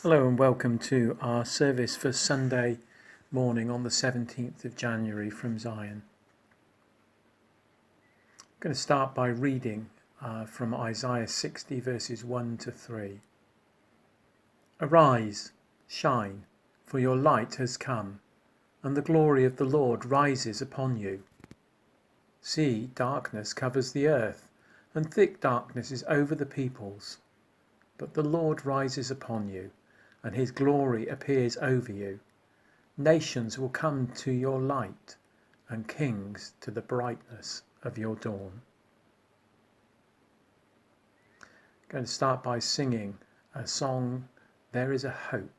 Hello and welcome to our service for Sunday morning on the 17th of January from Zion. I'm going to start by reading from Isaiah 60 verses 1 to 3. Arise, shine, for your light has come, and the glory of the Lord rises upon you. See, darkness covers the earth, and thick darkness is over the peoples. But the Lord rises upon you, and his glory appears over you. Nations will come to your light, and kings to the brightness of your dawn. I'm going to start by singing a song, There is a Hope.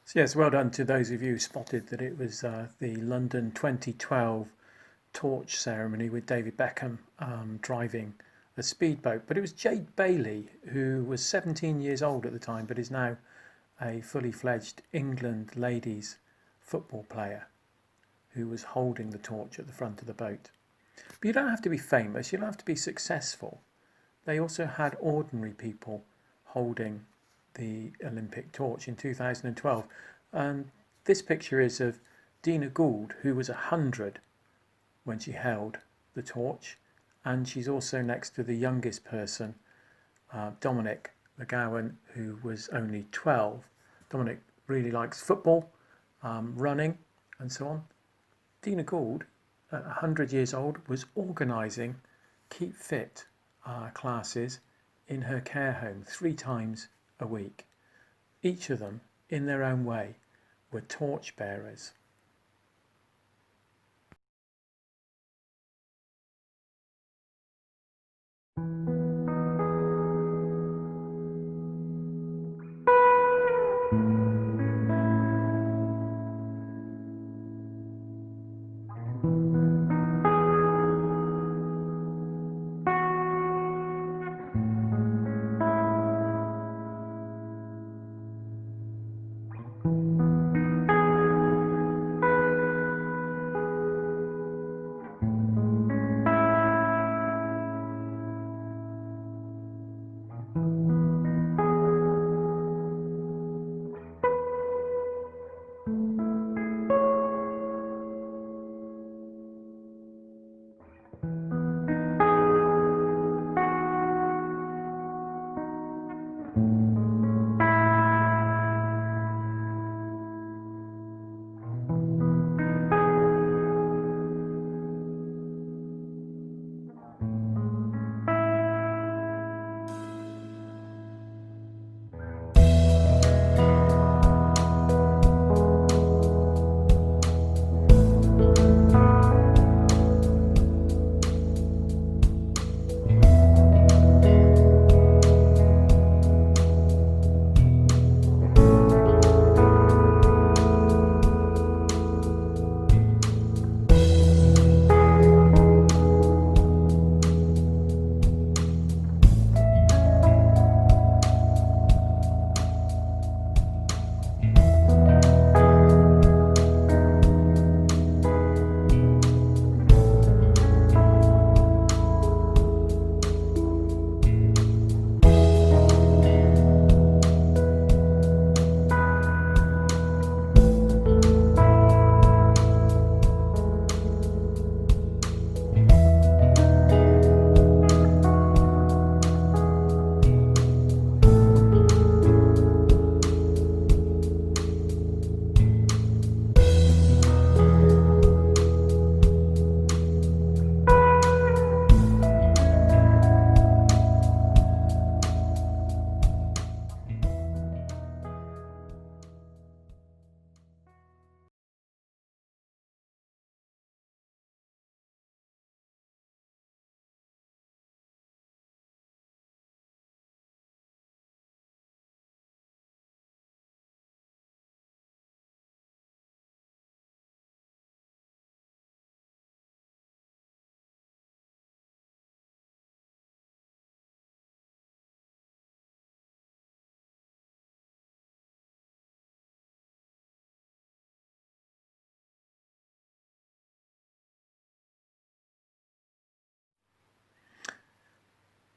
So yes, well done to those of you who spotted that it was the London 2012 torch ceremony with David Beckham driving a speedboat. But it was Jade Bailey, who was 17 years old at the time, but is now a fully fledged England ladies football player, who was holding the torch at the front of the boat. But you don't have to be famous, you don't have to be successful. They also had ordinary people holding the Olympic torch in 2012. And this picture is of Dina Gould, who was 100 when she held the torch, and she's also next to the youngest person, Dominic McGowan, who was only 12. Dominic really likes football, running and so on. Dina Gould at 100 years old, was organising Keep Fit classes in her care home 3 times a week. Each of them, in their own way, were torch bearers.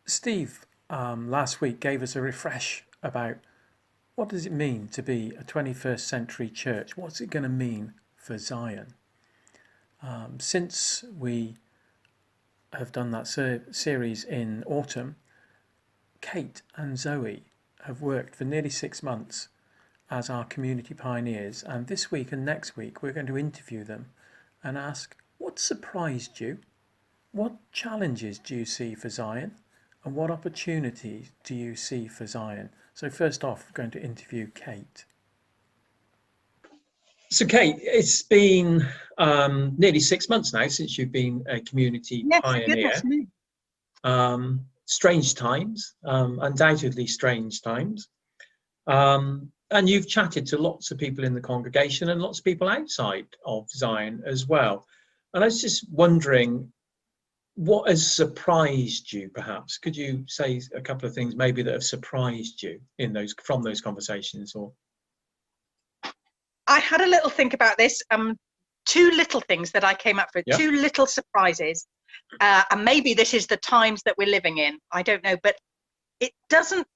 Steve last week gave us a refresh about what does it mean to be a 21st century church? What's it going to mean for Zion? Since we have done that series in autumn, Kate and Zoe have worked for nearly 6 months as our community pioneers, and this week and next week we're going to interview them and ask, what surprised you? What challenges do you see for Zion? And what opportunities do you see for Zion? So first off, we're going to interview Kate. So Kate, it's been nearly 6 months now since you've been a community pioneer. Strange times, undoubtedly strange times. And you've chatted to lots of people in the congregation and lots of people outside of Zion as well. And I was just wondering, what has surprised you, perhaps? Could you say a couple of things maybe that have surprised you from those conversations? Or I had a little think about this. 2 little things that I came up with, 2 little surprises. And maybe this is the times that we're living in. I don't know, but it doesn't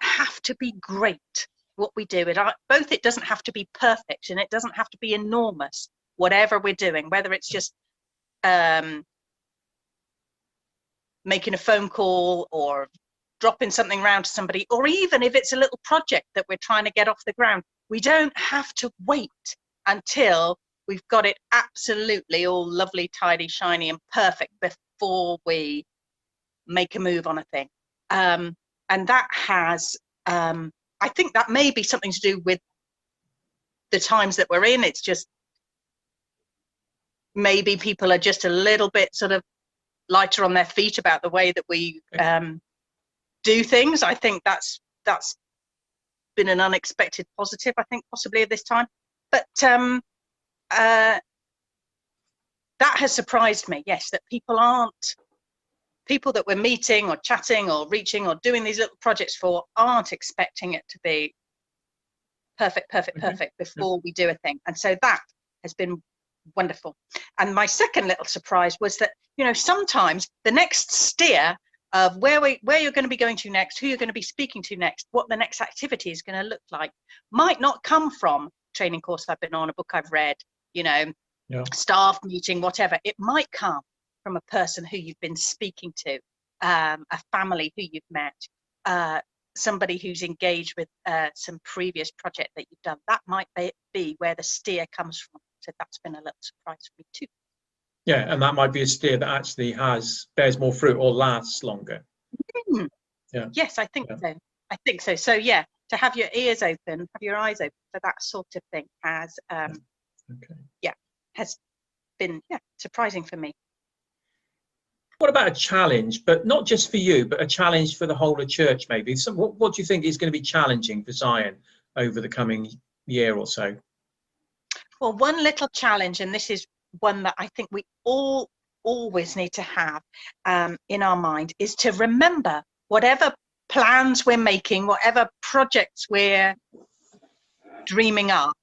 have to be great what we do. It doesn't have to be perfect, and it doesn't have to be enormous, whatever we're doing, whether it's just making a phone call or dropping something around to somebody, or even if it's a little project that we're trying to get off the ground. We don't have to wait until we've got it absolutely all lovely, tidy, shiny and perfect before we make a move on a thing. And that has, I think that may be something to do with the times that we're in. It's just, maybe people are just a little bit sort of lighter on their feet about the way that we do things. I think that's been an unexpected positive, I think, possibly at this time. But that has surprised me, yes, that people that we're meeting or chatting or reaching or doing these little projects for aren't expecting it to be perfect before we do a thing. And so that has been wonderful. And my second little surprise was that, you know, sometimes the next steer of where you're going to be going to next, who you're going to be speaking to next, what the next activity is going to look like, might not come from training course I've been on, a book I've read, you know, staff meeting, whatever. It might come from a person who you've been speaking to, a family who you've met, somebody who's engaged with some previous project that you've done. That might be where the steer comes from. So that's been a little surprise for me too. Yeah, and that might be a steer that actually bears more fruit or lasts longer. Yeah. Yes, I think so. I think so. So yeah, to have your ears open, have your eyes open for that sort of thing has has been surprising for me. What about a challenge, but not just for you, but a challenge for the whole of church maybe? So what do you think is going to be challenging for Zion over the coming year or so? Well, one little challenge, and this is one that I think we all always need to have in our mind, is to remember whatever plans we're making, whatever projects we're dreaming up,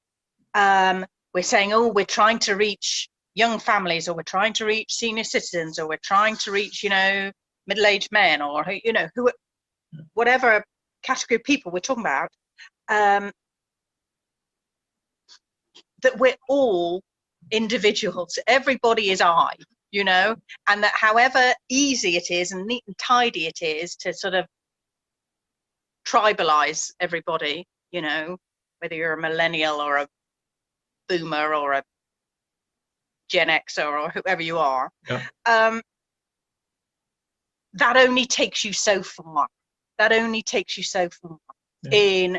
we're saying, oh, we're trying to reach young families, or we're trying to reach senior citizens, or we're trying to reach, you know, middle-aged men, or, you know, whatever category of people we're talking about, that we're all individuals. Everybody is I, you know, and that however easy it is and neat and tidy it is to sort of tribalize everybody, you know, whether you're a millennial or a boomer or a Gen Xer or whoever you are, that only takes you so far. That only takes you so far in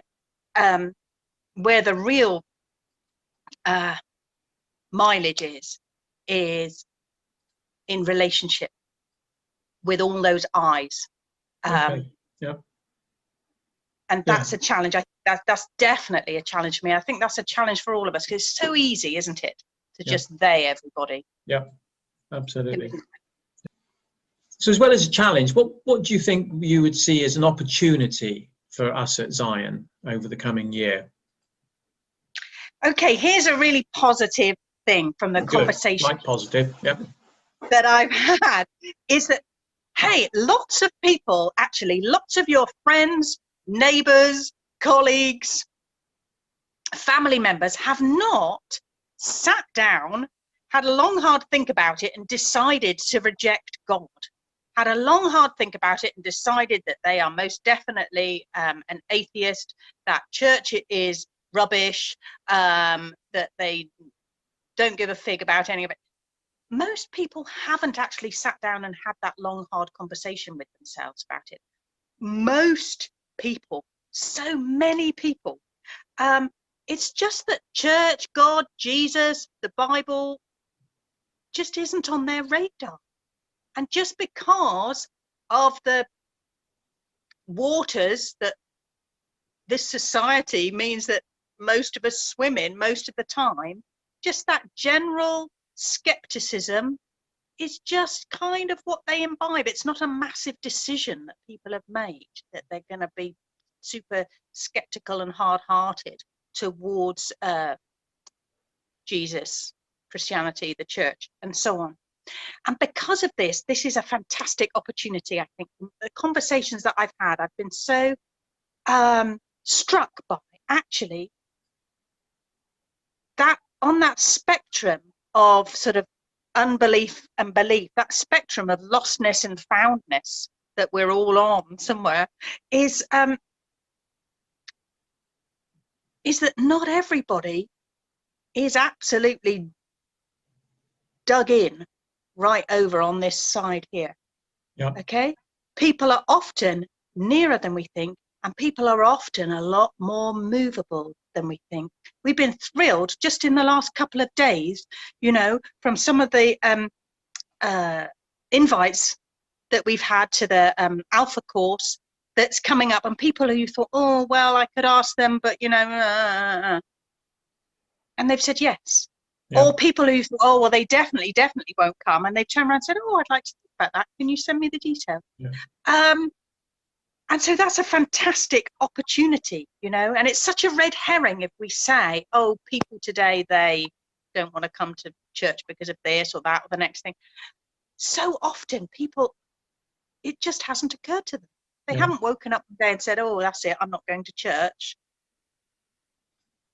where the real mileage is in relationship with all those eyes. And that's a challenge. That's definitely a challenge for me. I think that's a challenge for all of us, because it's so easy, isn't it, to just they everybody. Yeah, absolutely. So as well as a challenge, what do you think you would see as an opportunity for us at Zion over the coming year? Okay, here's a really positive thing from the conversation. Like positive, that I've had, is that, hey, lots of people, actually, lots of your friends, neighbors, colleagues, family members have not sat down, had a long, hard think about it and decided to reject God. Had a long, hard think about it and decided that they are most definitely an atheist, that church is rubbish, that they don't give a fig about any of it. Most people haven't actually sat down and had that long, hard conversation with themselves about it. Most people, so many people, it's just that church, God, Jesus, the Bible just isn't on their radar. And just because of the waters that this society means that most of us swim in most of the time, just that general skepticism is just kind of what they imbibe. It's not a massive decision that people have made, that they're going to be super skeptical and hard-hearted towards Jesus, Christianity, the church, and so on. And because of this is a fantastic opportunity, I think. The conversations that I've had, I've been so struck by, actually, that on that spectrum of sort of unbelief and belief, that spectrum of lostness and foundness that we're all on somewhere, is that not everybody is absolutely dug in right over on this side here. Yeah. Okay, people are often nearer than we think, and people are often a lot more movable than we think. We've been thrilled just in the last couple of days, you know, from some of the invites that we've had to the Alpha course that's coming up, and people who thought, oh well, I could ask them, but you know, and they've said yes. Yeah. Or people who thought, oh well, they definitely won't come, and they've turned around and said, oh, I'd like to think about that. Can you send me the details? Yeah. And so that's a fantastic opportunity, you know, and it's such a red herring if we say, oh, people today, they don't want to come to church because of this or that or the next thing. So often people, it just hasn't occurred to them. They haven't woken up one day and said, oh, that's it, I'm not going to church.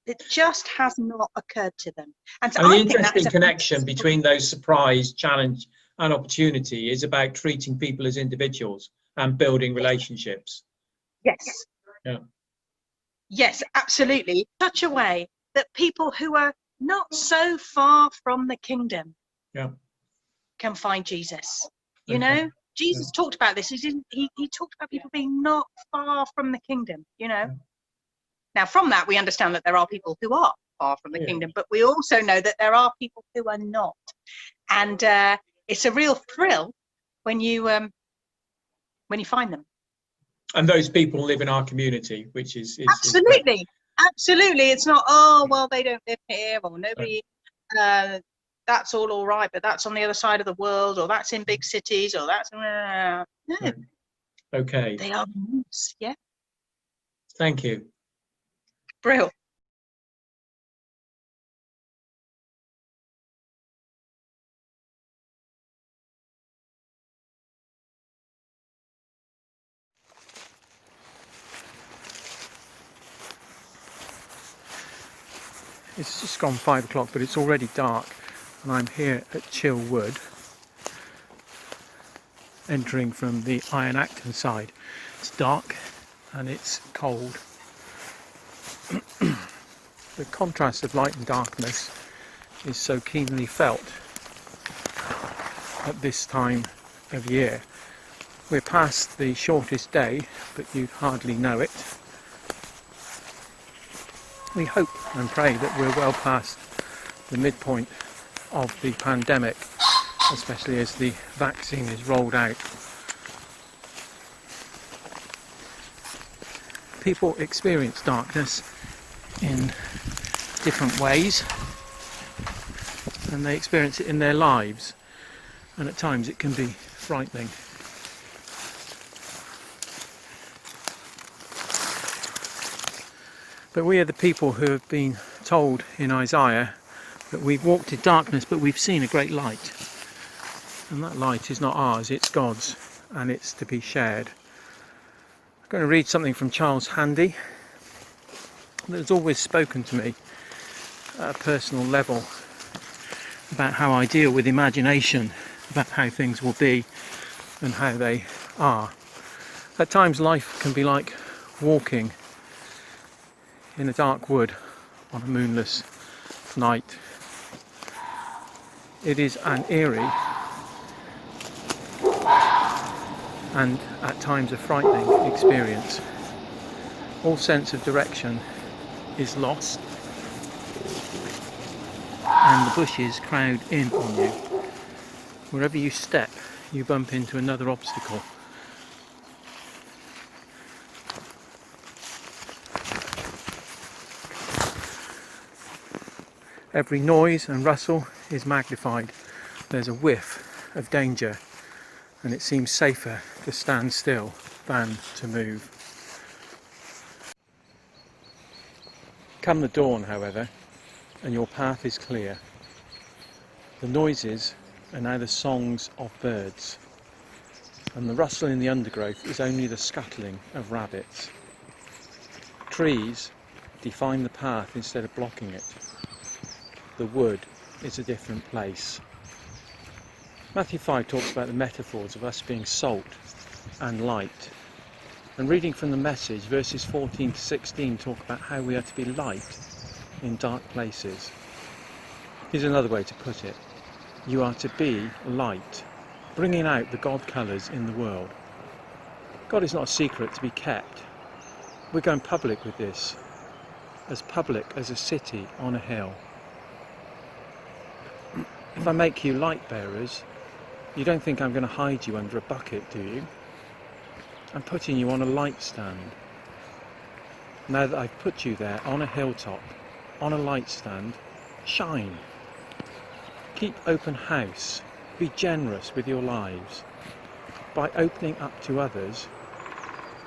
It just has not occurred to them. And so I mean, I the think that interesting is a connection between those surprise, challenge, and opportunity is about treating people as individuals and building relationships. yes. Yeah. Yes, absolutely. Such a way that people who are not so far from the kingdom can find Jesus. You know, Jesus talked about this. He talked about people being not far from the kingdom, you know. Now, from that, we understand that there are people who are far from the kingdom, but we also know that there are people who are not. And it's a real thrill when you find them. And those people live in our community, which is absolutely. Absolutely. It's not, oh, well, they don't live here, or nobody, that's all right, but that's on the other side of the world, or that's in big cities, or that's, no. Okay. They are roots, yeah. Thank you. Brill. It's just gone 5 o'clock, but it's already dark, and I'm here at Chill Wood, entering from the Iron Acton side. It's dark and it's cold. The contrast of light and darkness is so keenly felt at this time of year. We're past the shortest day, but you'd hardly know it. We hope and pray that we're well past the midpoint of the pandemic, especially as the vaccine is rolled out. People experience darkness in different ways, and they experience it in their lives, and at times it can be frightening. But we are the people who have been told in Isaiah that we've walked in darkness, but we've seen a great light. And that light is not ours, it's God's, and it's to be shared. I'm going to read something from Charles Handy that has always spoken to me at a personal level about how I deal with imagination, about how things will be and how they are. At times life can be like walking in a dark wood on a moonless night. It is an eerie and at times a frightening experience. All sense of direction is lost, and the bushes crowd in on you. Wherever you step, you bump into another obstacle. Every noise and rustle is magnified. There's a whiff of danger, and it seems safer to stand still than to move. Come the dawn, however, and your path is clear. The noises are now the songs of birds, and the rustle in the undergrowth is only the scuttling of rabbits. Trees define the path instead of blocking it. The wood is a different place. Matthew 5 talks about the metaphors of us being salt and light. And reading from the Message, verses 14 to 16 talk about how we are to be light in dark places. Here's another way to put it. You are to be light, bringing out the God colours in the world. God is not a secret to be kept. We're going public with this, as public as a city on a hill. If I make you light bearers, you don't think I'm going to hide you under a bucket, do you? I'm putting you on a light stand. Now that I've put you there on a hilltop, on a light stand, shine. Keep open house. Be generous with your lives. By opening up to others,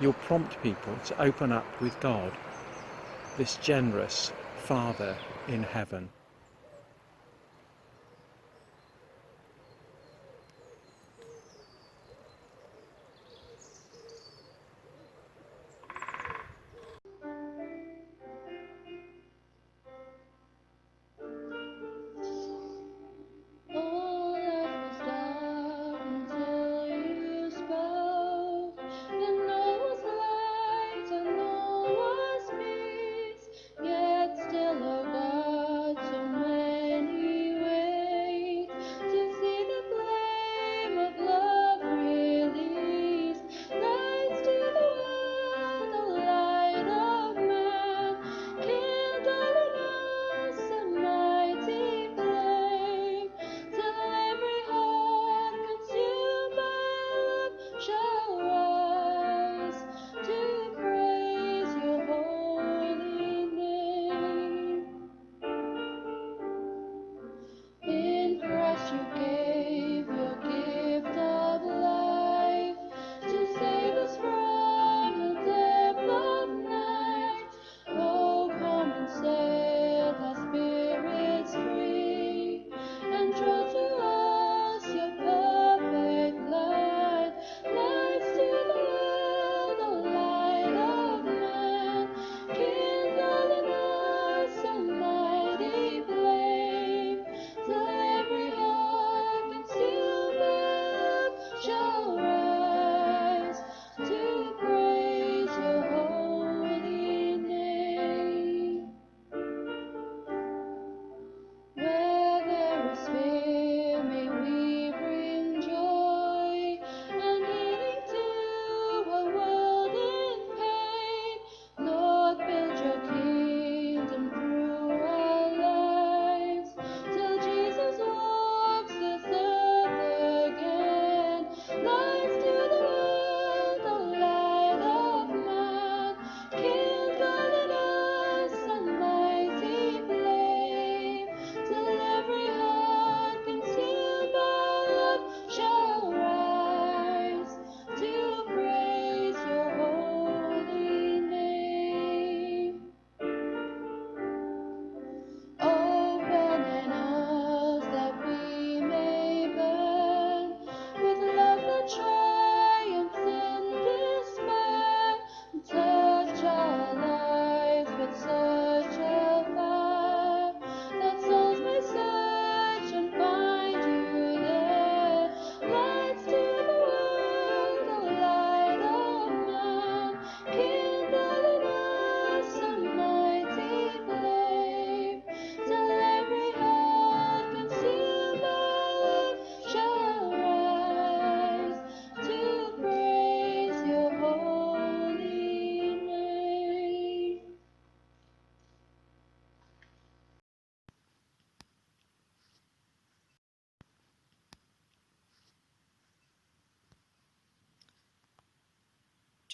you'll prompt people to open up with God, this generous Father in heaven.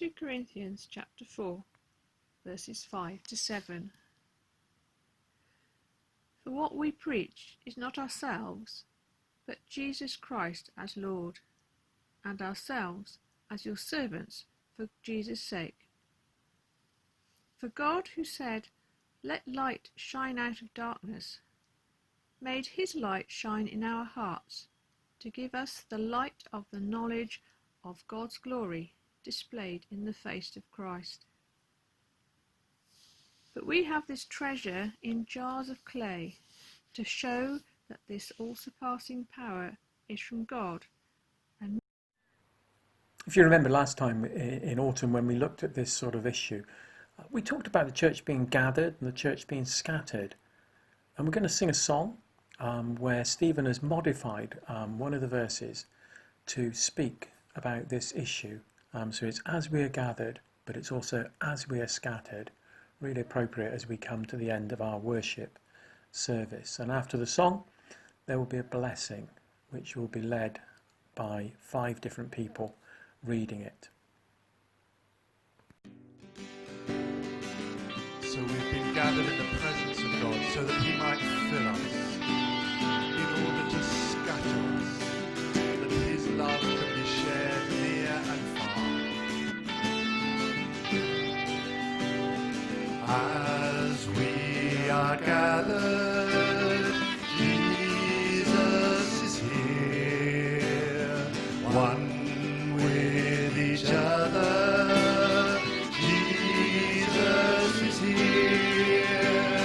Two Corinthians chapter 4, verses 5 to 7. For what we preach is not ourselves, but Jesus Christ as Lord, and ourselves as your servants for Jesus' sake. For God, who said, "Let light shine out of darkness," made his light shine in our hearts, to give us the light of the knowledge of God's glory displayed in the face of Christ. But we have this treasure in jars of clay, to show that this all-surpassing power is from God. And if you remember last time in autumn when we looked at this sort of issue, we talked about the church being gathered and the church being scattered. And we're going to sing a song where Stephen has modified one of the verses to speak about this issue. So it's as we are gathered, but it's also as we are scattered, really appropriate as we come to the end of our worship service. And after the song, there will be a blessing, which will be led by 5 different people reading it. So we've been gathered in the presence of God so that he might fill us, in order to scatter us, that his love can be shared near and far. As we are gathered, Jesus is here, one with each other. Jesus is here,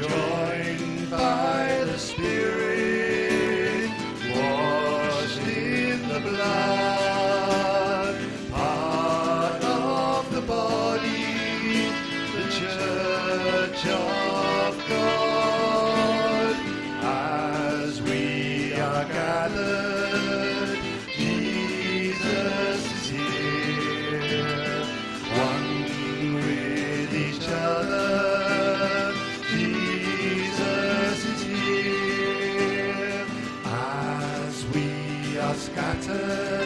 joined by the Spirit, washed in the blood, part of the body, the church of God. As we are gathered, Jesus is here, one with each other. Jesus is here. As we are scattered,